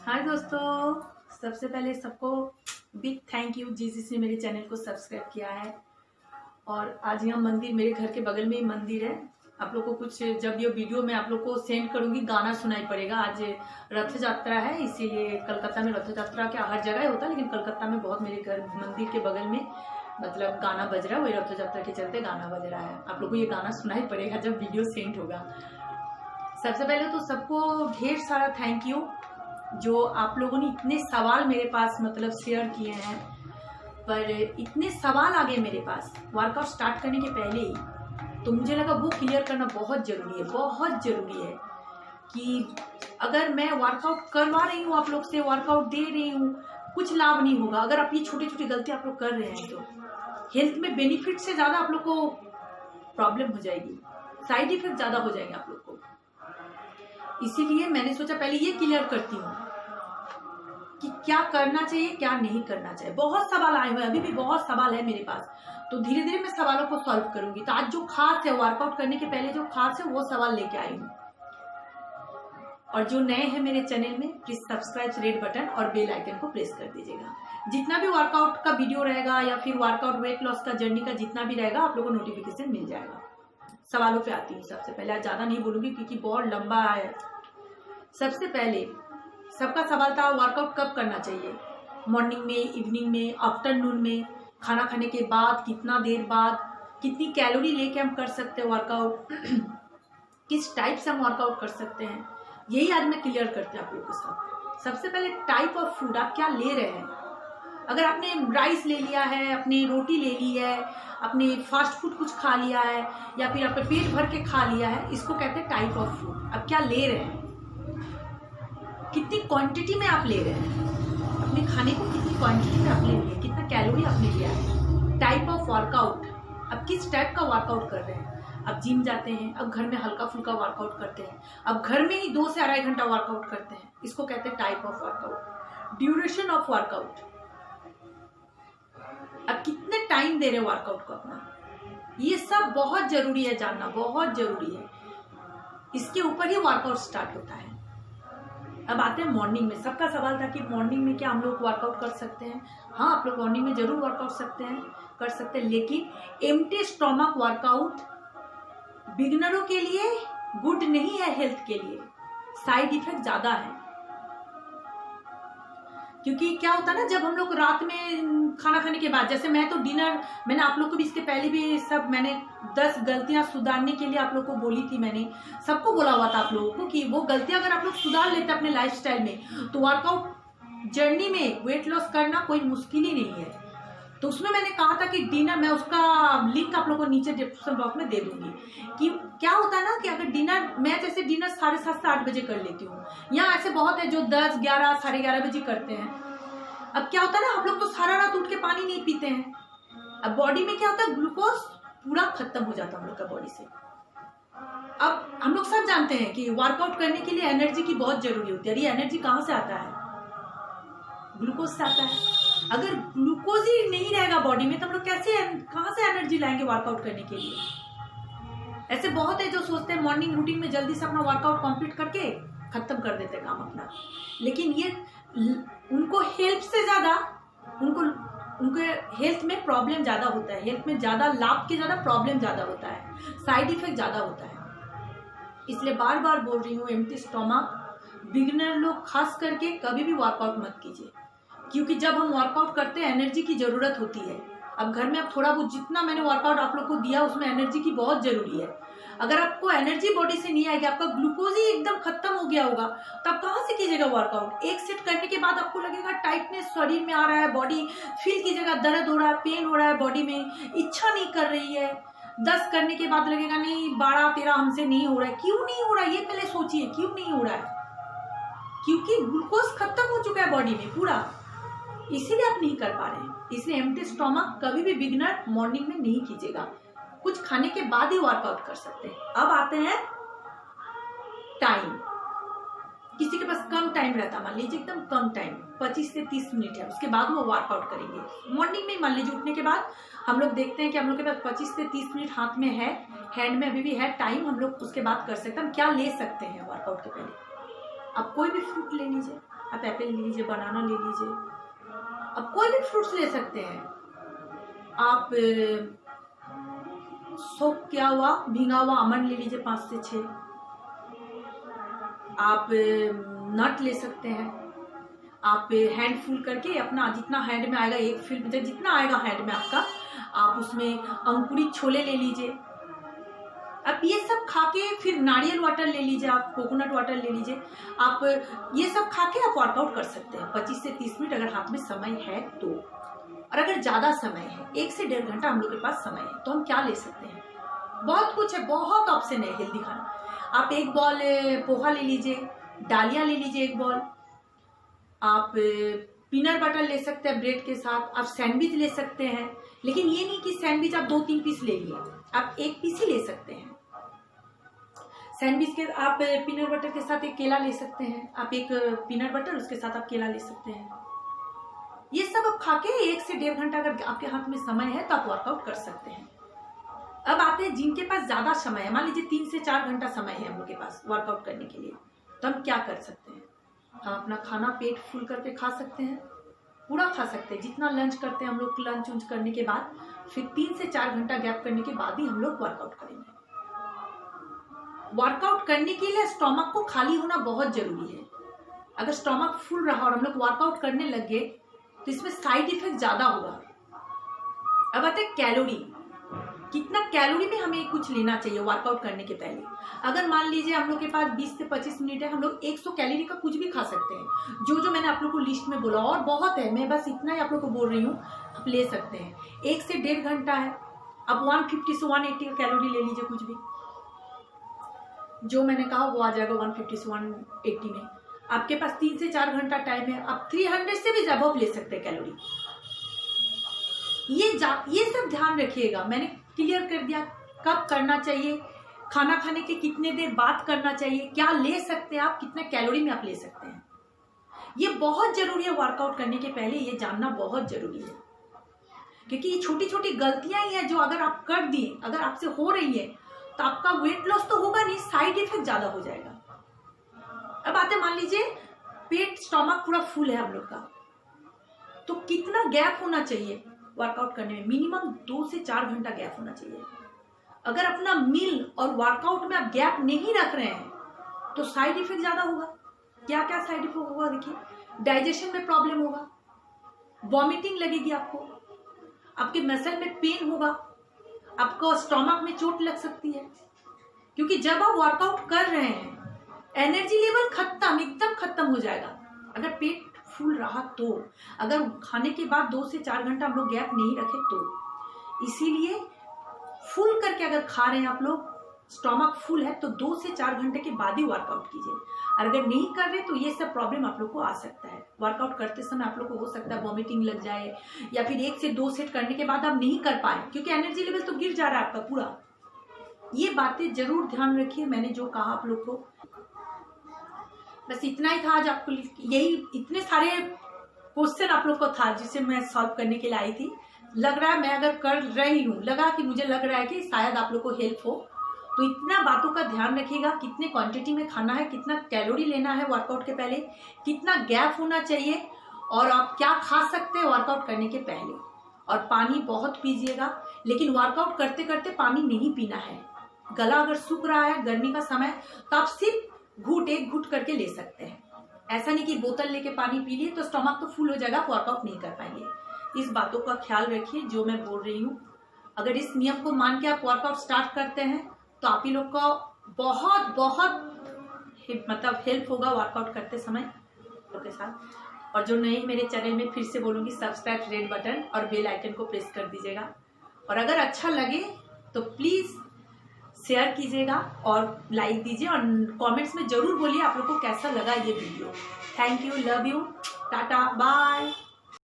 हाय दोस्तों, सबसे पहले सबको बिग थैंक यू जिसने मेरे चैनल को सब्सक्राइब किया है। और आज यहाँ मंदिर, मेरे घर के बगल में ही मंदिर है। आप लोग को कुछ, जब ये वीडियो मैं आप लोग को सेंड करूंगी गाना सुनाई पड़ेगा। आज रथ यात्रा है, इसीलिए कलकत्ता में रथ यात्रा क्या हर जगह होता है, लेकिन कलकत्ता में बहुत मेरे घर मंदिर के बगल में मतलब गाना बज रहा है। वही रथ यात्रा के चलते गाना बज रहा है। आप लोग को ये गाना सुनाई पड़ेगा जब वीडियो सेंड होगा। सबसे पहले तो सबको ढेर सारा थैंक यू जो आप लोगों ने इतने सवाल मेरे पास मतलब शेयर किए हैं। पर इतने सवाल आ गए मेरे पास वर्कआउट स्टार्ट करने के पहले ही, तो मुझे लगा वो क्लियर करना बहुत ज़रूरी है। बहुत ज़रूरी है कि अगर मैं वर्कआउट करवा रही हूँ, आप लोग से वर्कआउट दे रही हूँ, कुछ लाभ नहीं होगा अगर आप ये छोटी छोटी गलती आप लोग कर रहे हैं। तो हेल्थ में बेनिफिट से ज़्यादा आप लोग को प्रॉब्लम हो जाएगी, साइड इफेक्ट ज़्यादा हो जाएंगे आप लोग को। इसीलिए मैंने सोचा पहले ये क्लियर करती हूँ कि क्या करना चाहिए क्या नहीं करना चाहिए। बहुत सवाल आए हुए हैं, अभी भी बहुत सवाल है मेरे पास, तो धीरे धीरे मैं सवालों को सॉल्व करूंगी। तो आज जो खास है वर्कआउट करने के पहले जो खास है वो सवाल लेके आई हूँ। और जो नए हैं मेरे चैनल में, प्लीज सब्सक्राइब रेड बटन और बेल आइकन को प्रेस कर दीजिएगा। जितना भी वर्कआउट का वीडियो रहेगा या फिर वर्कआउट वेट लॉस का जर्नी का जितना भी रहेगा आप लोगों को नोटिफिकेशन मिल जाएगा। सवालों पे आती हूँ। सबसे पहले आज ज्यादा नहीं बोलूंगी क्योंकि बहुत लंबा है। सबसे पहले सबका सवाल था वर्कआउट कब करना चाहिए, मॉर्निंग में, इवनिंग में, आफ्टरनून में, खाना खाने के बाद, कितना देर बाद, कितनी कैलोरी लेके हम कर सकते हैं वर्कआउट, किस टाइप से हम वर्कआउट कर सकते हैं, यही आज मैं क्लियर करते हैं आप लोगों के साथ। सबसे पहले टाइप ऑफ फूड, आप क्या ले रहे हैं। अगर आपने राइस ले लिया है, अपनी रोटी ले ली है, अपने फास्ट फूड कुछ खा लिया है या फिर आपने पेट भर के खा लिया है, इसको कहते हैं टाइप ऑफ फूड। आप क्या ले रहे हैं, कितनी क्वांटिटी में आप ले रहे हैं, अपने खाने को कितनी क्वांटिटी में आप ले रहे हैं, कितना कैलोरी आपने लिया है। टाइप ऑफ वर्कआउट, आप किस टाइप का वर्कआउट कर रहे हैं। आप जिम जाते हैं, अब घर में हल्का फुल्का वर्कआउट करते हैं, अब घर में ही 2 से 2.5 घंटा वर्कआउट करते हैं, इसको कहते हैं type of workout. Duration of workout, आप कितने टाइम दे रहे हैं वर्कआउट को अपना, ये सब बहुत जरूरी है जानना, बहुत जरूरी है। इसके ऊपर ही वर्कआउट स्टार्ट होता है। अब आते हैं मॉर्निंग में। सबका सवाल था कि मॉर्निंग में क्या हम लोग वर्कआउट कर सकते हैं। हाँ, आप लोग मॉर्निंग में जरूर वर्कआउट कर सकते हैं, लेकिन एम्प्टी स्टोमक वर्कआउट बिगिनरों के लिए गुड नहीं है, हेल्थ के लिए साइड इफेक्ट ज्यादा है। क्योंकि क्या होता है ना, जब हम लोग रात में खाना खाने के बाद, जैसे मैं तो डिनर, मैंने आप लोग को भी इसके पहले भी सब मैंने 10 गलतियां सुधारने के लिए आप लोग को बोली थी। मैंने सबको बोला हुआ था आप लोगों को कि वो गलतियां अगर आप लोग सुधार लेते अपने लाइफस्टाइल में तो वर्कआउट जर्नी में वेट लॉस करना कोई मुश्किल ही नहीं है। तो उसमें मैंने कहा था कि डिनर, मैं उसका लिंक आप लोग को नीचे डिस्क्रिप्शन बॉक्स में दे दूंगी कि क्या होता है ना कि अगर डिनर, मैं जैसे डिनर 7:30 से 8 बजे कर लेती हूँ। यहाँ ऐसे बहुत है जो 10, 11, 11:30 बजे करते हैं। अब क्या होता है ना, हम लोग तो सारा रात उठ के पानी नहीं पीते हैं। अब बॉडी में क्या होता है, ग्लूकोज पूरा खत्म हो जाता है हम लोग का बॉडी से। अब हम लोग सब जानते हैं कि वर्कआउट करने के लिए एनर्जी की बहुत जरूरी होती है। ये एनर्जी कहाँ से आता है, ग्लूकोज से आता है। अगर ग्लूकोज ही नहीं रहेगा बॉडी में तो हम लोग कहाँ से एनर्जी लाएंगे वर्कआउट करने के लिए। ऐसे बहुत है जो सोचते हैं मॉर्निंग रूटीन में जल्दी से अपना वर्कआउट कंप्लीट करके खत्म कर देते हैं काम अपना, लेकिन ये उनको हेल्थ से ज्यादा उनके हेल्थ में प्रॉब्लम ज्यादा होता है। हेल्थ में ज्यादा लाभ के ज्यादा प्रॉब्लम ज्यादा होता है, साइड इफेक्ट ज्यादा होता है। इसलिए बार बार बोल रही हूँ, एम्प्टी स्टोमक बिगिनर लोग खास करके कभी भी वर्कआउट मत कीजिए, क्योंकि जब हम वर्कआउट करते हैं एनर्जी की जरूरत होती है। अब घर में आप थोड़ा बहुत, जितना मैंने वर्कआउट आप लोग को दिया उसमें एनर्जी की बहुत जरूरी है। अगर आपको एनर्जी बॉडी से नहीं आएगी, आपका ग्लूकोज ही एकदम खत्म हो गया होगा, तो आप कहाँ से कीजिएगा वर्कआउट। एक सेट करने के बाद आपको लगेगा टाइटनेस शरीर में आ रहा है, बॉडी फील कीजिएगा, दर्द हो रहा है, पेन हो रहा है बॉडी में, इच्छा नहीं कर रही है। 10 करने के बाद लगेगा नहीं 12, 13 हमसे नहीं हो रहा है। क्यों नहीं हो रहा है ये पहले सोचिए, क्यों नहीं हो रहा है। क्योंकि ग्लूकोज खत्म हो चुका है बॉडी में पूरा, इसीलिए आप नहीं कर पा रहे हैं। इसलिए एम्प्टी स्टोमक कभी भी बिगिनर मॉर्निंग में नहीं कीजिएगा, कुछ खाने के बाद ही वर्कआउट कर सकते हैं। अब आते हैं टाइम। किसी के पास कम टाइम रहता, मान लीजिए एकदम कम टाइम, 25 से 30 मिनट है, उसके बाद वो वर्कआउट करेंगे मॉर्निंग में। मान लीजिए उठने के बाद हम लोग देखते हैं कि हम लोग के पास 25 से 30 मिनट हाथ में है, हैंड में अभी भी है टाइम, हम लोग उसके बाद कर सकते हैं। हम क्या ले सकते हैं वर्कआउट के पहले, आप कोई भी फ्रूट ले लीजिए, आप एप्पल ले लीजिए, बनाना ले लीजिए, आप कोई भी फ्रूट्स ले सकते हैं। आप सोक किया हुआ भींगा हुआ आमंड ले लीजिए 5 से 6। आप नट ले सकते हैं। आप हैंड फुल करके अपना जितना हैंड में आएगा, एक फिल जितना आएगा हैंड में आपका, आप उसमें अंकुरित छोले ले लीजिए। अब ये सब खा के फिर नारियल वाटर ले लीजिए, आप कोकोनट वाटर ले लीजिए। आप ये सब खा के आप वर्कआउट कर सकते हैं 25 से 30 मिनट, अगर हाथ में समय है तो। और अगर ज़्यादा समय है, 1 से 1.5 घंटा हम लोग के पास समय है, तो हम क्या ले सकते हैं? बहुत कुछ है, बहुत ऑप्शन है हेल्दी खाना। आप 1 बॉल पोहा ले लीजिए, डालिया ले लीजिए 1 बॉल। आप पीनट बटर ले सकते हैं ब्रेड के साथ। आप सैंडविच ले सकते हैं, लेकिन ये नहीं कि सैंडविच आप 2-3 पीस ले लिए, आप 1 पीस ही ले सकते हैं सैंडविच के। आप पीनट बटर के साथ 1 केला ले सकते हैं। आप 1 पीनट बटर, उसके साथ आप केला ले सकते हैं। ये सब आप खा के 1 से 1.5 घंटा अगर आपके हाथ में समय है तो आप वर्कआउट कर सकते हैं। अब आते हैं जिनके पास ज्यादा समय है, मान लीजिए 3 से 4 घंटा समय है हम लोग के पास वर्कआउट करने के लिए, तो हम क्या कर सकते हैं? हम अपना खाना पेट फुल करके खा सकते हैं, पूरा खा सकते हैं। जितना लंच करते हैं हम लोग, लंच उंच करने के बाद फिर 3 से 4 घंटा गैप करने के बाद ही हम लोग वर्कआउट करेंगे। वर्कआउट करने के लिए स्टोमक को खाली होना बहुत जरूरी है। अगर स्टोमक फुल रहा और हम लोग वर्कआउट करने लगे तो इसमें साइड इफेक्ट ज्यादा होगा। अब आते हैं कैलोरी। कितना कैलोरी में हमें कुछ लेना चाहिए वर्कआउट करने के पहले? अगर मान लीजिए हम लोग के पास 20 से 25 मिनट है, हम लोग 100 कैलोरी का कुछ भी खा सकते हैं। जो मैंने आप लोग को लिस्ट में बोला, और बहुत है, मैं बस इतना ही आप लोग को बोल रही हूँ, आप ले सकते हैं। 1 से 1.5 घंटा है, आप 150 से 180 का कैलोरी ले लीजिए, कुछ भी जो मैंने कहा वो आ जाएगा 150 से 180 में। आपके पास 3 से 4 घंटा टाइम है, आप 300 से भी ज्यादा ले सकते हैं कैलोरी। ये सब ध्यान रखिएगा। मैंने क्लियर कर दिया कब करना चाहिए, खाना खाने के कितने देर बाद करना चाहिए, क्या ले सकते हैं आप, कितने कैलोरी में आप ले सकते हैं। ये बहुत जरूरी है वर्कआउट करने के पहले, ये जानना बहुत जरूरी है, क्योंकि ये छोटी छोटी गलतियां ही हैं जो अगर आप कर दिए, अगर आपसे हो रही है, तो आपका वेट लॉस तो होगा नहीं, साइड इफेक्ट ज्यादा हो जाएगा। अब आते मान लीजिए पेट स्टोमक पूरा फुल है हम लोग का, तो कितना गैप होना चाहिए वर्कआउट करने में? मिनिमम 2 से 4 घंटा गैप होना चाहिए। अगर अपना मील और वर्कआउट में आप गैप नहीं रख रहे हैं तो साइड इफेक्ट ज्यादा होगा। क्या क्या साइड इफेक्ट होगा देखिए, डाइजेशन में प्रॉब्लम होगा, वॉमिटिंग लगेगी आपको, आपके मसल में पेन होगा, आपको स्टोमक में चोट लग सकती है। क्योंकि जब आप वर्कआउट कर रहे हैं एनर्जी लेवल खत्म, एकदम खत्म हो जाएगा। अगर पेट फुल रहा तो, अगर खाने के बाद 2 से 4 घंटा हम लोग गैप नहीं रखे तो। इसीलिए फुल करके अगर खा रहे हैं आप लोग, स्टोमक फुल है, तो 2 से 4 घंटे के बाद ही वर्कआउट कीजिए। और अगर नहीं कर रहे तो ये सब प्रॉब्लम आप लोग को आ सकता है। वर्कआउट करते समय आप लोग को हो सकता है वॉमिटिंग लग जाए, या फिर 1 से 2 सेट करने के बाद आप नहीं कर पाए, क्योंकि एनर्जी लेवल तो गिर जा रहा है आपका पूरा। ये बातें जरूर ध्यान रखिए, मैंने जो कहा आप लोग को। बस इतना ही था आज आपको, यही इतने सारे क्वेश्चन आप लोग को था जिसे मैं सॉल्व करने के लिए आई थी। लग रहा है मैं अगर कर रही हूँ, लगा कि मुझे लग रहा है कि शायद आप लोग को हेल्प हो, तो इतना बातों का ध्यान रखिएगा। कितने क्वांटिटी में खाना है, कितना कैलोरी लेना है वर्कआउट के पहले, कितना गैप होना चाहिए, और आप क्या खा सकते हैं वर्कआउट करने के पहले। और पानी बहुत पीजिएगा, लेकिन वर्कआउट करते करते पानी नहीं पीना है। गला अगर सूख रहा है गर्मी का समय, तो आप सिर्फ एक घूट करके ले सकते हैं। ऐसा नहीं कि बोतल लेके पानी पी लिए तो स्टोमक तो फुल हो जाएगा, आप वर्कआउट नहीं कर पाएंगे। इस बातों का ख्याल रखिए जो मैं बोल रही हूँ। अगर इस नियम को मान के आप वर्कआउट स्टार्ट करते हैं तो आप ही लोग का बहुत बहुत मतलब हेल्प होगा वर्कआउट करते समय लोग के साथ। और जो नए मेरे चैनल में, फिर से बोलूंगी, सब्सक्राइब रेड बटन और बेल आइकन को प्रेस कर दीजिएगा। और अगर अच्छा लगे तो प्लीज शेयर कीजिएगा और लाइक दीजिए, और कमेंट्स में जरूर बोलिए आप लोग को कैसा लगा ये video. Thank you, love you, tata, bye.